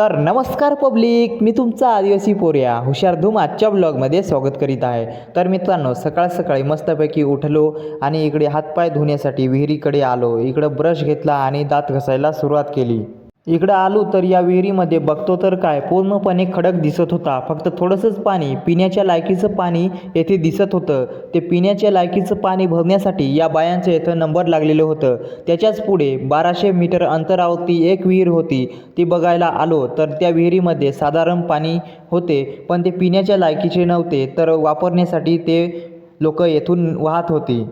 तर नमस्कार पब्लिक, मी तुमचा आदिवासी पोर्या हुशार धूम आजच्या ब्लॉगमध्ये स्वागत करीत आहे. तर मित्रांनो, सकाळ सकाळी मस्तपैकी उठलो आणि इकडे हातपाय धुण्यासाठी विहिरीकडे आलो. इकडं ब्रश घेतला आणि दात घासायला सुरुवात केली. इकडं आलो तर या विहिरीमध्ये बघतो तर काय पूर्णपणे खडक दिसत होता. फक्त थोडंसंच पाणी, पिण्याच्या लायकीचं पाणी येथे दिसत होतं. ते पिण्याच्या लायकीचं पाणी भरण्यासाठी या बायांचं इथं नंबर लागलेलं होतं. त्याच्याच पुढे 1200 मीटर अंतरावरती एक विहीर होती. ती बघायला आलो तर त्या विहिरीमध्ये साधारण पाणी होते, पण ते पिण्याच्या लायकीचे नव्हते, तर वापरण्यासाठी ते लोक येथून वाहत होती.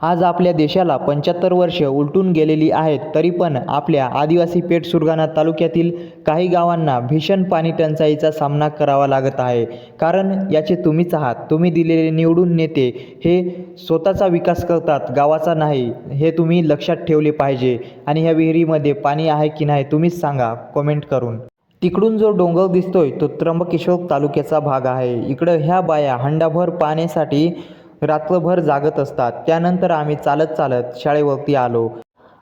आज आपल्या देशाला 75 वर्ष उलटून गेलेली आहेत, तरी पण आपल्या आदिवासी पेठ सुरगाणा तालुक्यातील काही गावांना भीषण पाणी टंचाईचा सामना करावा लागत आहे. कारण याचे तुम्हीच आहात. तुम्ही दिलेले निवडून नेते हे स्वतःचा विकास करतात, गावाचा नाही. हे तुम्ही लक्षात ठेवले पाहिजे. आणि ह्या विहिरीमध्ये पाणी आहे की नाही तुम्हीच सांगा कमेंट करून. तिकडून जो डोंगर दिसतोय तो त्र्यंबकेश्वर तालुक्याचा भाग आहे. इकडं ह्या बाया हंडाभर पाण्यासाठी रात्रभर जागत असतात. त्यानंतर आम्ही चालत चालत शाळेवरती आलो.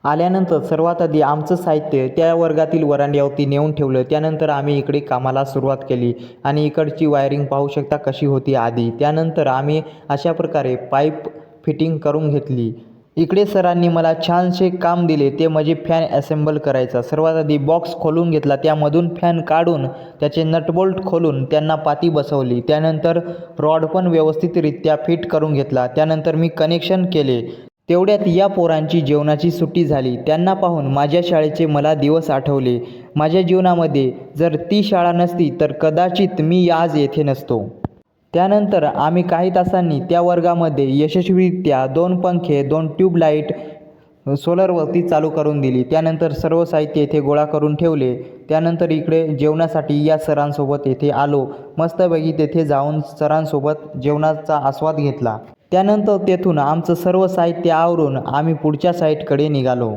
आल्यानंतर सर्वात आधी आमचं साहित्य त्या वर्गातील वरांड्यावरती नेऊन ठेवलं. त्यानंतर आम्ही इकडे कामाला सुरुवात केली आणि इकडची वायरिंग पाहू शकता कशी होती आधी. त्यानंतर आम्ही अशा प्रकारे पाईप फिटिंग करून घेतली. इकडे सरांनी मला छानसे काम दिले, ते म्हणजे फॅन असेंबल करायचा. सर्वात आधी बॉक्स खोलून घेतला, त्यामधून फॅन काढून त्याचे नटबोल्ट खोलून त्यांना पाती बसवली. त्यानंतर रॉड पण व्यवस्थितरित्या फिट करून घेतला. त्यानंतर मी कनेक्शन केले. तेवढ्यात या पोरांची जेवणाची सुट्टी झाली. त्यांना पाहून माझ्या शाळेचे मला दिवस आठवले. माझ्या जीवनामध्ये जर ती शाळा नसती तर कदाचित मी आज येथे नसतो. त्यानंतर आम्ही काही तासांनी त्या वर्गामध्ये यशस्वीरित्या 2 पंखे, 2 ट्यूबलाईट सोलरवरती चालू करून दिली. त्यानंतर सर्व साहित्य येथे गोळा करून ठेवले. त्यानंतर इकडे जेवणासाठी या सरांसोबत येथे आलो. मस्तपैकी तेथे जाऊन सरांसोबत जेवणाचा आस्वाद घेतला. त्यानंतर तेथून आमचं सर्व साहित्य आवरून आम्ही पुढच्या साईटकडे निघालो.